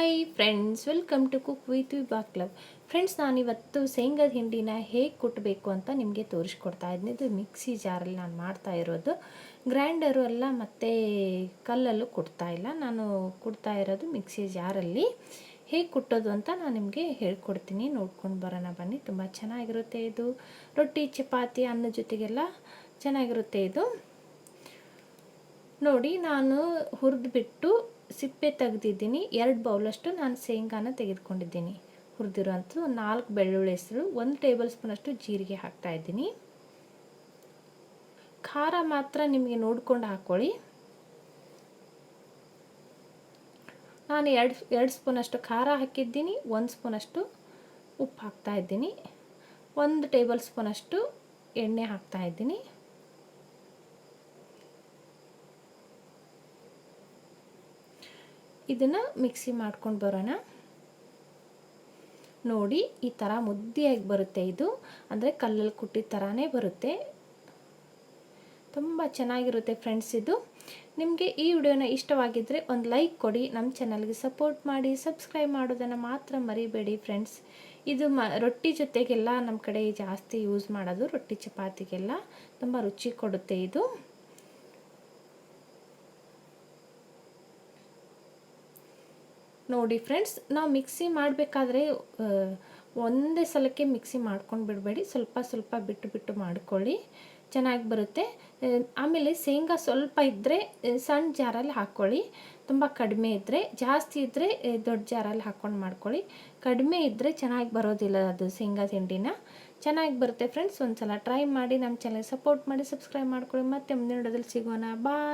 Hi friends, welcome to cook with Vibha club. Friends, ನಾನಿವತ್ತು ಶೇಂಗಾದ ಹಿಂಡಿನ ಹೇಗೆ ಕುಟ್ಟಬೇಕು ಅಂತ ನಿಮಗೆ ತೋರಿಸ್ಕೊಡ್ತಾ ಇದ್ದೀನಿ. ಇದು ಮಿಕ್ಸಿ ಜಾರಲ್ಲಿ ನಾನು ಮಾಡ್ತಾ ಇರೋದು. ಗ್ರೈಂಡರು ಅಲ್ಲ ಮತ್ತು ಕಲ್ಲಲ್ಲೂ ಕುಟ್ತಾ ಇಲ್ಲ, ನಾನು ಕುಟ್ತಾ ಇರೋದು ಮಿಕ್ಸಿ ಜಾರಲ್ಲಿ. ಹೇಗೆ ಕುಟ್ಟೋದು ಅಂತ ನಾನು ನಿಮಗೆ ಹೇಳ್ಕೊಡ್ತೀನಿ, ನೋಡ್ಕೊಂಡು ಬರೋಣ ಬನ್ನಿ. ತುಂಬ ಚೆನ್ನಾಗಿರುತ್ತೆ ಇದು. ರೊಟ್ಟಿ, ಚಪಾತಿ, ಅನ್ನದ ಜೊತೆಗೆಲ್ಲ ಚೆನ್ನಾಗಿರುತ್ತೆ ಇದು. ನೋಡಿ, ನಾನು ಹುರಿದ್ಬಿಟ್ಟು ಸಿಪ್ಪೆ ತೆಗೆದಿದ್ದೀನಿ. 2 ಬೌಲಷ್ಟು ನಾನು ಶೇಂಗಾನ ತೆಗೆದುಕೊಂಡಿದ್ದೀನಿ. ಹುರಿದಿರೋಂಥದ್ದು 4 ಬೆಳ್ಳುಳ್ಳಿ ಹೆಸರು, 1 ಟೇಬಲ್ ಸ್ಪೂನಷ್ಟು ಜೀರಿಗೆ ಹಾಕ್ತಾಯಿದ್ದೀನಿ. ಖಾರ ಮಾತ್ರ ನಿಮಗೆ ನೋಡ್ಕೊಂಡು ಹಾಕ್ಕೊಳ್ಳಿ. ನಾನು 2 ಸ್ಪೂನಷ್ಟು ಖಾರ ಹಾಕಿದ್ದೀನಿ. 1 ಸ್ಪೂನಷ್ಟು ಉಪ್ಪು ಹಾಕ್ತಾಯಿದ್ದೀನಿ. 1 ಟೇಬಲ್ ಸ್ಪೂನಷ್ಟು ಎಣ್ಣೆ ಹಾಕ್ತಾಯಿದ್ದೀನಿ. ಇದನ್ನು ಮಿಕ್ಸಿ ಮಾಡ್ಕೊಂಡು ಬರೋಣ. ನೋಡಿ, ಈ ಥರ ಮುದ್ದಿಯಾಗಿ ಬರುತ್ತೆ ಇದು. ಅಂದರೆ ಕಲ್ಲಲ್ಲಿ ಕುಟ್ಟಿದ ಥರನೇ ಬರುತ್ತೆ. ತುಂಬ ಚೆನ್ನಾಗಿರುತ್ತೆ ಫ್ರೆಂಡ್ಸ್ ಇದು. ನಿಮಗೆ ಈ ವಿಡಿಯೋನ ಇಷ್ಟವಾಗಿದ್ದರೆ ಒಂದು ಲೈಕ್ ಕೊಡಿ, ನಮ್ಮ ಚಾನಲ್ಗೆ ಸಪೋರ್ಟ್ ಮಾಡಿ, ಸಬ್ಸ್ಕ್ರೈಬ್ ಮಾಡೋದನ್ನು ಮಾತ್ರ ಮರಿಬೇಡಿ ಫ್ರೆಂಡ್ಸ್. ಇದು ರೊಟ್ಟಿ ಜೊತೆಗೆಲ್ಲ ನಮ್ಮ ಕಡೆ ಜಾಸ್ತಿ ಯೂಸ್ ಮಾಡೋದು. ರೊಟ್ಟಿ ಚಪಾತಿಗೆಲ್ಲ ತುಂಬ ರುಚಿ ಕೊಡುತ್ತೆ ಇದು. ನೋಡಿ ಫ್ರೆಂಡ್ಸ್, ನಾವು ಮಿಕ್ಸಿ ಮಾಡಬೇಕಾದ್ರೆ ಒಂದೇ ಸಲಕ್ಕೆ ಮಿಕ್ಸಿ ಮಾಡ್ಕೊಂಡು ಬಿಡಬೇಡಿ. ಸ್ವಲ್ಪ ಸ್ವಲ್ಪ ಬಿಟ್ಟು ಬಿಟ್ಟು ಮಾಡ್ಕೊಳ್ಳಿ, ಚೆನ್ನಾಗಿ ಬರುತ್ತೆ. ಆಮೇಲೆ ಶೇಂಗಾ ಸ್ವಲ್ಪ ಇದ್ದರೆ ಸಣ್ಣ ಜಾರಲ್ಲಿ ಹಾಕ್ಕೊಳ್ಳಿ. ತುಂಬ ಕಡಿಮೆ ಇದ್ದರೆ, ಜಾಸ್ತಿ ಇದ್ದರೆ ದೊಡ್ಡ ಜಾರಲ್ಲಿ ಹಾಕ್ಕೊಂಡು ಮಾಡ್ಕೊಳ್ಳಿ. ಕಡಿಮೆ ಇದ್ದರೆ ಚೆನ್ನಾಗಿ ಬರೋದಿಲ್ಲ ಅದು ಶೇಂಗಾ ತಿಂಡಿನ. ಚೆನ್ನಾಗಿ ಬರುತ್ತೆ ಫ್ರೆಂಡ್ಸ್. ಒಂದು ಸಲ ಟ್ರೈ ಮಾಡಿ, ನಮ್ಮ ಚಾನಲ್ ಸಪೋರ್ಟ್ ಮಾಡಿ, ಸಬ್ಸ್ಕ್ರೈಬ್ ಮಾಡ್ಕೊಳ್ಳಿ. ಮತ್ತೆ ಮುಂದಿನ ವಿಡಿಯೋದಲ್ಲಿ ಸಿಗೋಣ. ಬಾಯ್.